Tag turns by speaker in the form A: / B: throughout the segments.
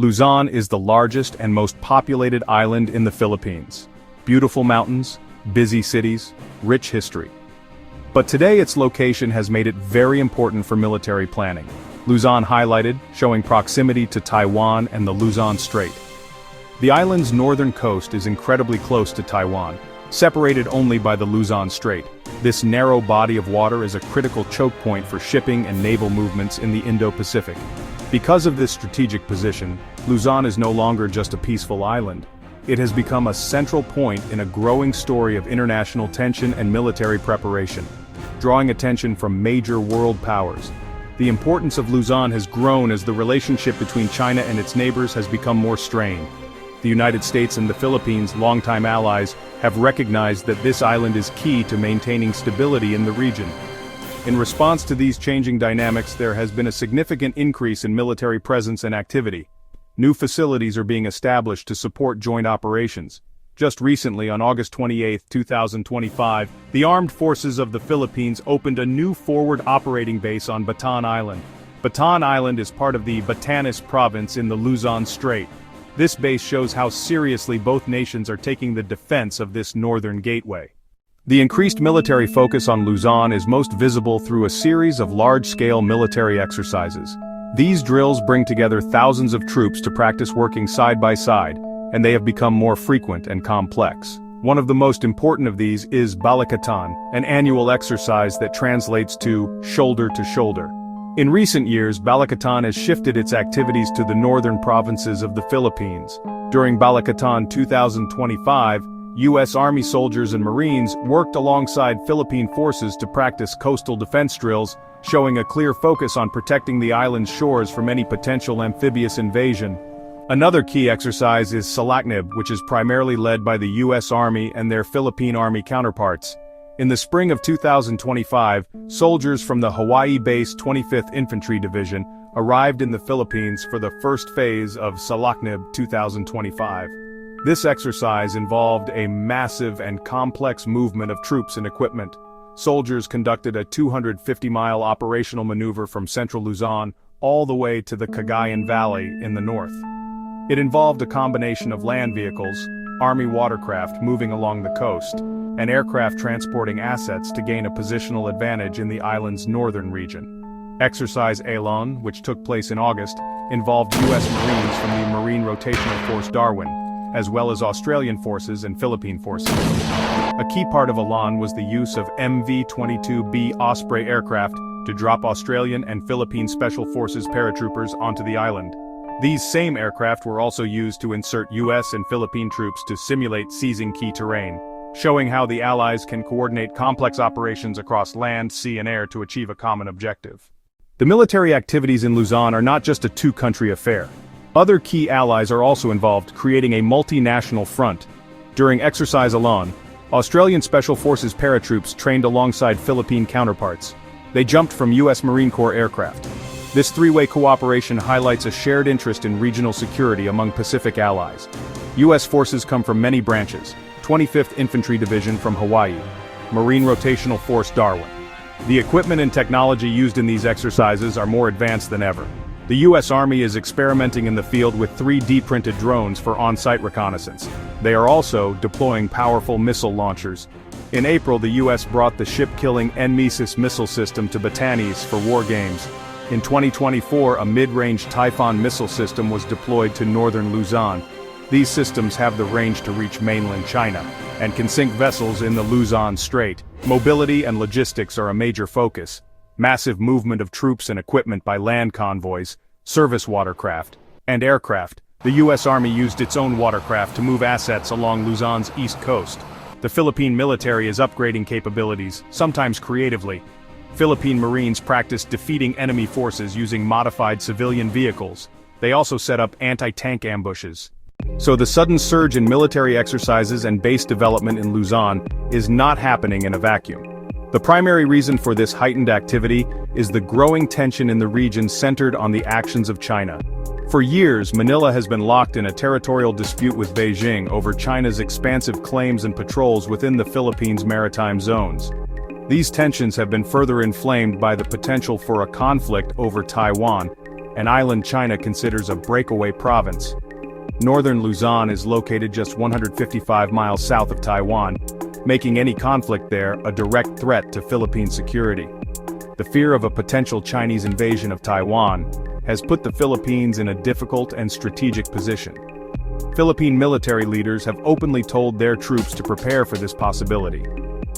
A: Luzon is the largest and most populated island in the Philippines. Beautiful mountains, busy cities, rich history. But today its location has made it very important for military planning. Luzon highlighted, showing proximity to Taiwan and the Luzon Strait. The island's northern coast is incredibly close to Taiwan, separated only by the Luzon Strait. This narrow body of water is a critical choke point for shipping and naval movements in the Indo-Pacific. Because of this strategic position, Luzon is no longer just a peaceful island. It has become a central point in a growing story of international tension and military preparation, drawing attention from major world powers. The importance of Luzon has grown as the relationship between China and its neighbors has become more strained. The United States and the Philippines, longtime allies, have recognized that this island is key to maintaining stability in the region. In response to these changing dynamics, there has been a significant increase in military presence and activity. New facilities are being established to support joint operations. Just recently, on August 28, 2025, the Armed Forces of the Philippines opened a new forward operating base on Bataan Island. Bataan Island is part of the Batanes province in the Luzon Strait. This base shows how seriously both nations are taking the defense of this northern gateway. The increased military focus on Luzon is most visible through a series of large-scale military exercises. These drills bring together thousands of troops to practice working side by side, and they have become more frequent and complex. One of the most important of these is Balikatan, an annual exercise that translates to shoulder to shoulder. In recent years, Balikatan has shifted its activities to the northern provinces of the Philippines. During Balikatan 2025, U.S. Army soldiers and Marines worked alongside Philippine forces to practice coastal defense drills, showing a clear focus on protecting the island's shores from any potential amphibious invasion. Another key exercise is Salaknib, which is primarily led by the U.S. Army and their Philippine Army counterparts. In the spring of 2025, soldiers from the Hawaii-based 25th Infantry Division arrived in the Philippines for the first phase of Salaknib 2025. This exercise involved a massive and complex movement of troops and equipment. Soldiers conducted a 250-mile operational maneuver from central Luzon all the way to the Cagayan Valley in the north. It involved a combination of land vehicles, Army watercraft moving along the coast, and aircraft transporting assets to gain a positional advantage in the island's northern region. Exercise Alon, which took place in August, involved U.S. Marines from the Marine Rotational Force Darwin, as well as Australian forces and Philippine forces. A key part of Alon was the use of MV-22B Osprey aircraft to drop Australian and Philippine Special Forces paratroopers onto the island. These same aircraft were also used to insert U.S. and Philippine troops to simulate seizing key terrain, showing how the Allies can coordinate complex operations across land, sea, and air to achieve a common objective. The military activities in Luzon are not just a two-country affair. Other key allies are also involved, creating a multinational front. During Exercise Alon, Australian Special Forces paratroops trained alongside Philippine counterparts. They jumped from U.S. Marine Corps aircraft. This three-way cooperation highlights a shared interest in regional security among Pacific allies. U.S. forces come from many branches: 25th Infantry Division from Hawaii, Marine Rotational Force Darwin. The equipment and technology used in these exercises are more advanced than ever. The U.S. Army is experimenting in the field with 3D-printed drones for on-site reconnaissance. They are also deploying powerful missile launchers. In April, the U.S. brought the ship-killing NMESIS missile system to Batanes for war games. In 2024, a mid-range Typhoon missile system was deployed to northern Luzon. These systems have the range to reach mainland China, and can sink vessels in the Luzon Strait. Mobility and logistics are a major focus. Massive movement of troops and equipment by land convoys, service watercraft, and aircraft. The U.S. Army used its own watercraft to move assets along Luzon's east coast. The Philippine military is upgrading capabilities, sometimes creatively. Philippine Marines practiced defeating enemy forces using modified civilian vehicles. They also set up anti-tank ambushes. So the sudden surge in military exercises and base development in Luzon is not happening in a vacuum. The primary reason for this heightened activity is the growing tension in the region centered on the actions of China. For years, Manila has been locked in a territorial dispute with Beijing over China's expansive claims and patrols within the Philippines' maritime zones. These tensions have been further inflamed by the potential for a conflict over Taiwan, an island China considers a breakaway province. Northern Luzon is located just 155 miles south of Taiwan, making any conflict there a direct threat to Philippine security. The fear of a potential Chinese invasion of Taiwan has put the Philippines in a difficult and strategic position. Philippine military leaders have openly told their troops to prepare for this possibility.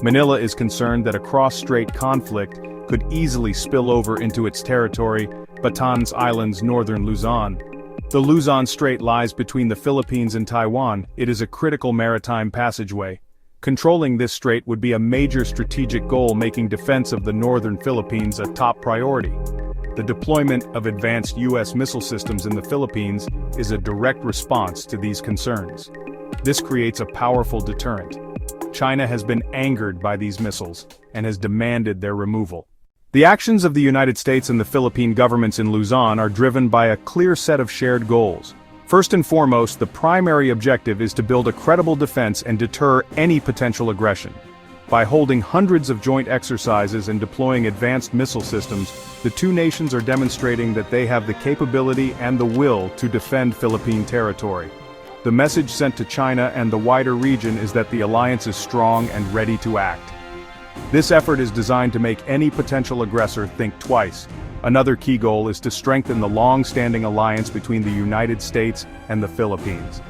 A: Manila is concerned that a cross-strait conflict could easily spill over into its territory, Batan's Island's northern Luzon. The Luzon Strait lies between the Philippines and Taiwan. It is a critical maritime passageway. Controlling this strait would be a major strategic goal, making defense of the northern Philippines a top priority. The deployment of advanced U.S. missile systems in the Philippines is a direct response to these concerns. This creates a powerful deterrent. China has been angered by these missiles and has demanded their removal. The actions of the United States and the Philippine governments in Luzon are driven by a clear set of shared goals. First and foremost, the primary objective is to build a credible defense and deter any potential aggression. By holding hundreds of joint exercises and deploying advanced missile systems, the two nations are demonstrating that they have the capability and the will to defend Philippine territory. The message sent to China and the wider region is that the alliance is strong and ready to act. This effort is designed to make any potential aggressor think twice. Another key goal is to strengthen the long-standing alliance between the United States and the Philippines.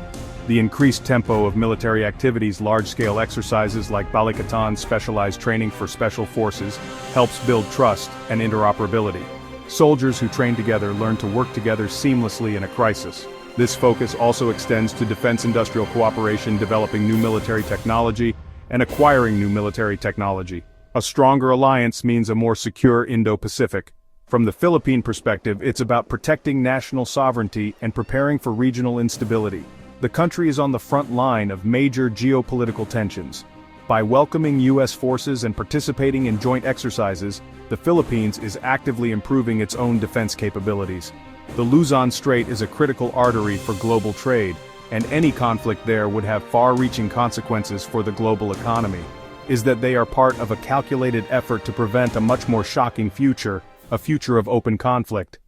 A: The increased tempo of military activities, large-scale exercises like Balikatan specialized training for special forces, helps build trust and interoperability. Soldiers who train together learn to work together seamlessly in a crisis. This focus also extends to defense-industrial cooperation, developing new military technology and acquiring new military technology. A stronger alliance means a more secure Indo-Pacific. From the Philippine perspective, it's about protecting national sovereignty and preparing for regional instability. The country is on the front line of major geopolitical tensions. By welcoming U.S. forces and participating in joint exercises, the Philippines is actively improving its own defense capabilities. The Luzon Strait is a critical artery for global trade, and any conflict there would have far-reaching consequences for the global economy. Is that they are part of a calculated effort to prevent a much more shocking future, a future of open conflict.